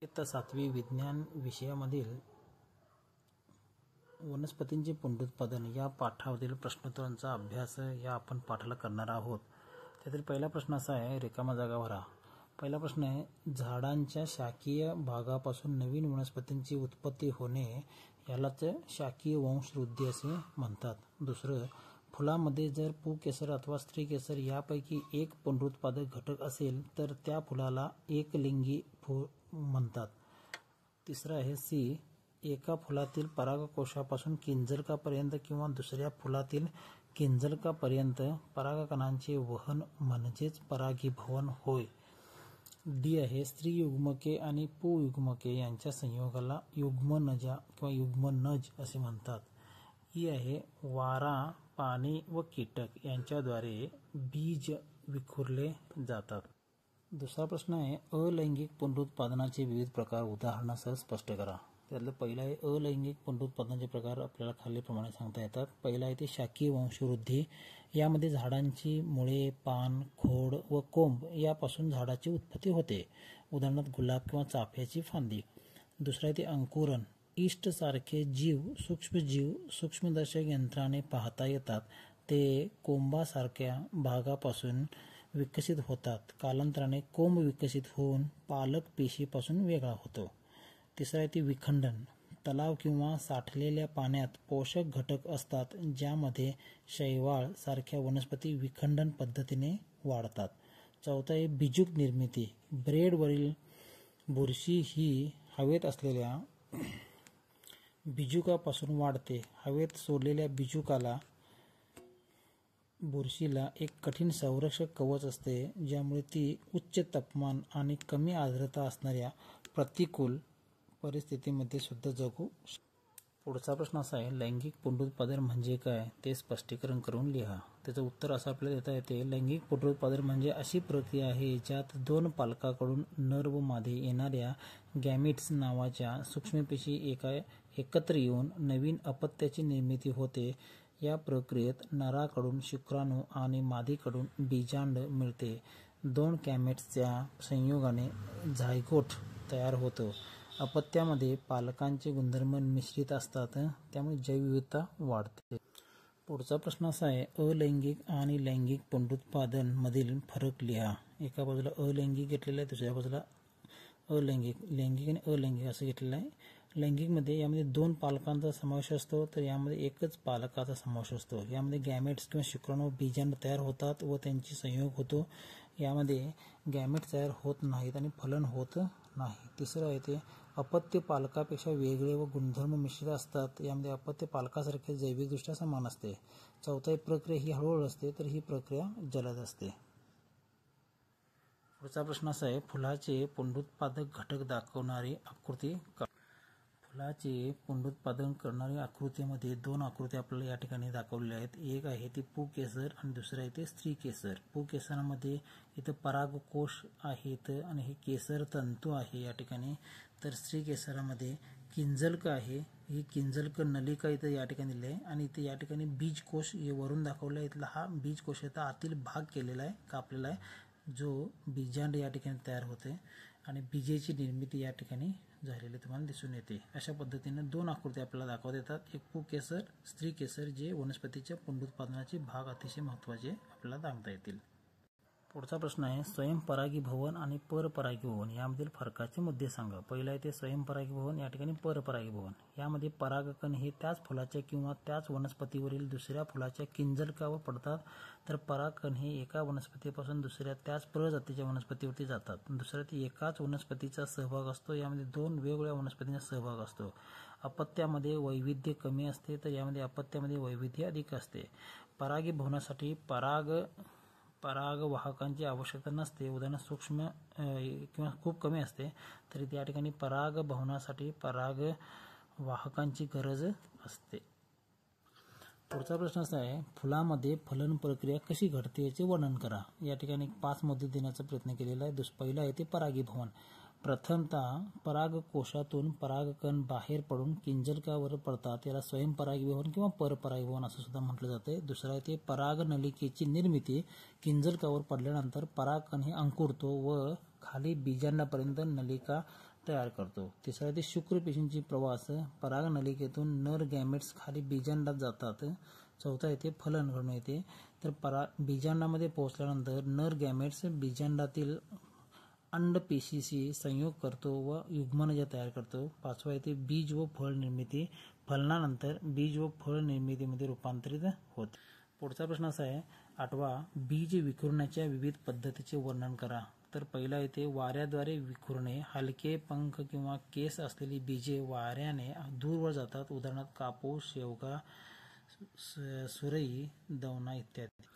इयत्ता 7वी विज्ञान विषयामधील वनस्पतींचे पुनरुत्पादन या पाठावरील प्रश्नोत्तरांचा अभ्यास या आपण पाठाला करणार आहोत। त्यातील पहिला प्रश्न असा आहे, रिकामा जागा भरा। पहिला प्रश्न आहे, झाडांच्या शाखीय भागापासून नवीन वनस्पतींची उत्पत्ती होणे यालाच शाखीय वंशवृद्धी असे म्हणतात। दुसरं, फुलामध्ये जर पुंकेसर अथवा स्त्रीकेसर यापैकी एक पुनरुत्पादक घटक असेल तर त्या फुलाला एकलिंगी फूल म्हणतात। तिसरं आहे सी, एका फुलातील परागकोशापासून किंजलकापर्यंत किंवा दुसऱ्या फुलातील किंजलकापर्यंत परागकणांचे वहन म्हणजेच परागीभवन होय। डी आहे, स्त्रीयुग्मके आणि पुयुग्मके यांच्या संयोगाला युग्मनजा किंवा युग्मनज असे म्हणतात। ई आहे, वारा, पाणी व कीटक यांच्याद्वारे बीज विखुरले जातात। दुसरा प्रश्न आहे, अलैंगिक पुनरुत्पादनाचे विविध प्रकार उदाहरणासह स्पष्ट करा। त्यातलं पहिलं आहे, अलैंगिक पुनरुत्पादनाचे प्रकार आपल्याला खालीलप्रमाणे सांगता येतात। पहिला आहे ते शाखीय वंशवृद्धी। यामध्ये झाडांची मुळे, पान, खोड व कोंब यापासून झाडाची उत्पत्ती होते, उदाहरणार्थ गुलाब किंवा चाफ्याची फांदी। दुसरा आहे ते अंकुरण। ईस्ट सारखे जीव सूक्ष्मजीव सूक्ष्मदर्शक यंत्राने पाहता येतात। ते कोंबासारख्या भागापासून विकसित होतात। कालांतराने कोंब विकसित होऊन पालक पेशीपासून वेगळा होतो। तिसरा आहे ते विखंडन। तलाव किंवा साठलेल्या पाण्यात पोषक घटक असतात ज्यामध्ये शैवाल सारख्या वनस्पती विखंडन पद्धतीने वाढतात। चौथा आहे बीजुक निर्मिती। ब्रेडवरील बुरशी ही हवेत असलेल्या बीजुकापासून वाढते। हवेत सोडलेल्या बीजुकाला बुरशीला एक कठीण संरक्षक कवच असते ज्यामुळे ती उच्च तापमान आणि कमी आर्द्रता असणाऱ्या प्रतिकूल परिस्थितीमध्ये सुद्धा जगू शकते। पुढचा प्रश्न असा आहे, लैंगिक पुनरुत्पादन म्हणजे काय ते स्पष्टीकरण करून लिहा। त्याचं उत्तर असं आपल्याला देता येते, लैंगिक पुनरुत्पादन म्हणजे अशी प्रक्रिया आहे ज्यात दोन पालकाकडून नर व मादी येणाऱ्या गॅमीट्स नावाच्या सूक्ष्मपेशी एकत्र येऊन नवीन अपत्याची निर्मिती होते। या प्रक्रियेत नराकडून शुक्राणू आणि मादीकडून बीजांड मिळते। दोन गॅमेट्सच्या संयोगाने झायगोट तयार होतं। अपत्यामध्ये पालकांचे गुणधर्म मिश्रित असतात, त्यामुळे जैवविविधता वाढते। पुढचा प्रश्न असा आहे, अलैंगिक आणि लैंगिक पुनरुत्पादन मधील फरक लिहा। एका बाजूला अलैंगिक घेतलेला आहे, दुसऱ्या बाजूला अलैंगिक, लैंगिक आणि अलैंगिक असं घेतलेलं आहे। लैंगिकमध्ये यामध्ये दोन पालकांचा समावेश असतो, तर यामध्ये एकच पालकाचा समावेश असतो। यामध्ये गॅमेट्स किंवा शुक्राणू बीजांड तयार होतात व त्यांची संयोग होतो। यामध्ये गॅमेट्स तयार होत नाहीत आणि फलन होत नाही। तिसरं आहे ते अपत्य पालकापेक्षा वेगळे व गुणधर्म मिश्रित असतात। यामध्ये अपत्य पालकासारखे जैविकदृष्ट्या समान असते। चौथा प्रक्रिया ही हळूहळू असते, तर ही प्रक्रिया जलद असते। पुढचा प्रश्न असा आहे, फुलाचे पुनरुत्पादक घटक दाखवणारी आकृती काढा। फुलाचे पुनरुत्पादन करणाऱ्या आकृतीमध्ये दोन आकृत्या आपल्याला या ठिकाणी दाखवलेल्या आहेत। एक आहे ती पुंकेसर आणि दुसरं आहे ते स्त्रीकेसर। पुंकेसरामध्ये इथं परागकोश आहेत आणि हे केसर तंतू आहे या ठिकाणी, तर स्त्रीकेसरामध्ये किंजलक आहे। ही किंजलक नलिका इथं या ठिकाणी दिली आहे आणि इथे या ठिकाणी बीजकोश हे वरून दाखवलं आहे। इथला हा बीजकोश याचा आतील भाग केलेला आहे, कापलेला आहे, जो बीजांड या ठिकाणी तयार होते आणि बीजेची निर्मिती या ठिकाणी झालेली तुम्हाला दिसून येते। अशा पद्धतीने दोन आकृती आपल्याला दाखवता येतात, एक पुंकेसर, स्त्रीकेसर, जे वनस्पतीच्या पुनरुत्पादनाचे भाग अतिशय महत्त्वाचे आपल्याला सांगता येतील। पुढचा प्रश्न आहे, स्वयंपरागीभवन आणि परपरागीभवन यामधील फरकाचे मुद्दे सांगा। पहिला आहे ते स्वयंपरागीभवन, या ठिकाणी परपरागीभवन। यामध्ये परागकण हे त्याच फुलाच्या किंवा त्याच वनस्पतीवरील दुसऱ्या फुलाच्या किंजलकावर पडतात, तर परागकण हे एका वनस्पतीपासून दुसऱ्या त्याच प्रजातीच्या वनस्पतीवरती जातात। दुसऱ्या ते एकाच वनस्पतीचा सहभाग असतो, यामध्ये दोन वेगवेगळ्या वनस्पतींचा सहभाग असतो। अपत्यामध्ये वैविध्य कमी असते, तर यामध्ये अपत्यामध्ये वैविध्य अधिक असते। परागीभवनासाठी परागवाहकांची आवश्यकता नसते, उदाहरणार्थ सूक्ष्म किंवा खूप कमी असते, तरी त्या ठिकाणी परागभवनासाठी परागवाहकांची गरज असते। पुढचा प्रश्न असा आहे, फुलामध्ये फलन प्रक्रिया कशी घडते याचे वर्णन करा। या ठिकाणी 5 मुद्दे देण्याचा प्रयत्न केलेला आहे। पहिला आहे ते परागीभवन। प्रथमतः परागकोशातून परागकण बाहेर पडून किंजलकावर पडतात, याला स्वयंपरागीभवन किंवा परपरागीभवन असं सुद्धा म्हटलं जाते। दुसरं आहे ते परागनलिकेची निर्मिती। किंजलकावर पडल्यानंतर परागकण हे अंकुरतो व खाली बीजांडापर्यंत नलिका तयार करतो. तिसरा आहे ते शुक्र पेशींची प्रवास, परागनलिकेतून नर गॅमेट्स खाली बीजांडात जातात. चौथा आहे ते फलन घडून येते. तर बीजांडामध्ये पोहोचल्यानंतर नर गॅमेट्स बीजांडातील अंड पेशीशी संयोग करतो व युग्मनज तयार करतो. पाचवा आहे ते बीज व फळ निर्मिती, फलनानंतर बीज व फळ निर्मितीमध्ये रूपांतरित होते. पुढचा प्रश्न असा आहे 8वा, बीज विखुरण्याच्या विविध पद्धतीचे वर्णन करा. तर पहिला येते वाऱ्याद्वारे विखुरणे, हलके पंख किंवा केस असलेली बीजे वाऱ्याने दूरवर जातात. उदाहरणार्थ कापूस, शेवगा, सुरई, दवना इत्यादी.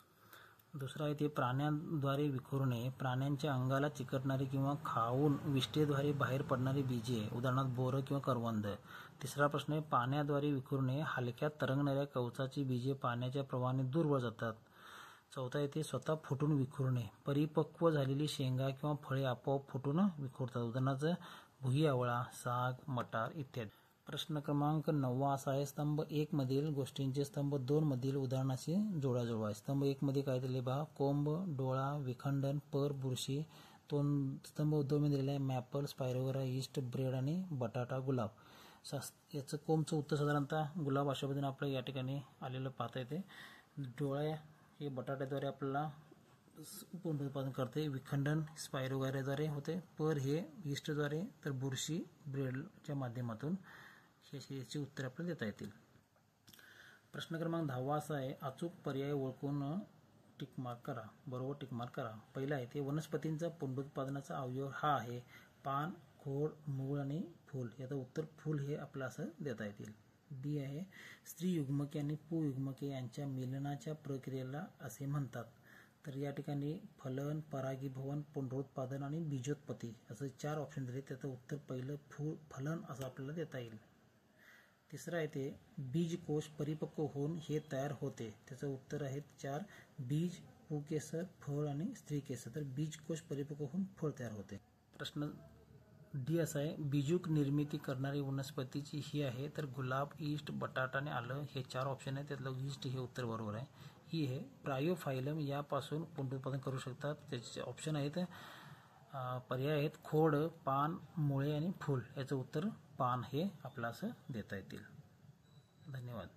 दुसरा आहे ते प्राण्यांद्वारे विखुरणे, प्राण्यांच्या अंगाला चिकटणारी किंवा खाऊन विष्ठेद्वारे बाहेर पडणारी बीजे, उदाहरणार्थ बोरं किंवा करवंद. तिसरा प्रश्न आहे पाण्याद्वारे विखुरणे, हलक्या तरंगणाऱ्या कवचाची बीजे पाण्याच्या प्रवाहाने दूरवर जातात. चौथा आहे ते स्वतः फुटून विखुरणे, परिपक्व झालेली शेंगा किंवा फळे आपोआप फुटून विखुरतात. उदाहरणार्थ भुईआवळा, साग, मटार इत्यादी. प्रश्न क्रमांक 9 असा आहे स्तंभ 1 मधील गोष्टींचे स्तंभ 2 मधील उदाहरणाशी जुळवाजुळव आहे. स्तंभ 1 मध्ये काय दिले पहा, कोंब, डोळा, विखंडन, पर, बुरशी. स्तंभ 2 मध्ये दिलेला आहे मॅपल, स्पायरोगरा, ईस्ट, ब्रेड आणि बटाटा, गुलाब. याचं कोंबचं उत्तर साधारणतः गुलाब अशा पद्धतीने आपल्याला या ठिकाणी आलेलं पाहता येते. डोळा हे बटाट्याद्वारे आपल्याला पुनरुत्पादन करते, विखंडन स्पायरोगाराद्वारे होते, पर हे ईस्टद्वारे, तर बुरशी ब्रेडच्या माध्यमातून. याची उत्तरे आपल्याला देता येतील. प्रश्न क्रमांक 10 असा आहे अचूक पर्याय ओळखून टिकमार्क करा. बरोबर टिकमार्क करा. पहिला आहे ते वनस्पतींचा पुनरुत्पादनाचा अवयव हा आहे पान, खोड, मूळ आणि फूल. याचं उत्तर फूल हे आपल्याला असं देता येतील. बी आहे स्त्री युग्मके आणि पुयुग्मके यांच्या मिलनाच्या प्रक्रियेला असे म्हणतात. तर या ठिकाणी फलन, परागीभवन, पुनरुत्पादन आणि बीजोत्पत्ती असं 4 ऑप्शन दिले. त्याचं उत्तर पहिलं फलन असं आपल्याला देता येईल. तिसरं आहे ते बीजकोश परिपक्व होऊन हे तयार होते. त्याचं उत्तर आहे 4 बीज, पुकेसर, फळ आणि स्त्रीकेसर. तर बीजकोश परिपक्व होऊन फळ तयार होते. प्रश्न डी असा आहे बीजूक निर्मिती करणारी वनस्पतीची ही आहे. तर गुलाब, ईस्ट, बटाटा आणि आलं हे 4 ऑप्शन आहे. त्यातलं ईस्ट हे उत्तर बरोबर आहे. ही आहे ब्रायोफायलम यापासून पुनरुत्पादन करू शकतात. त्याचे ऑप्शन आहेत पर्याय आहेत खोड, पान, मुळे आणि फूल. याचं उत्तर पान हे आपल्याला असं देता येतील. धन्यवाद.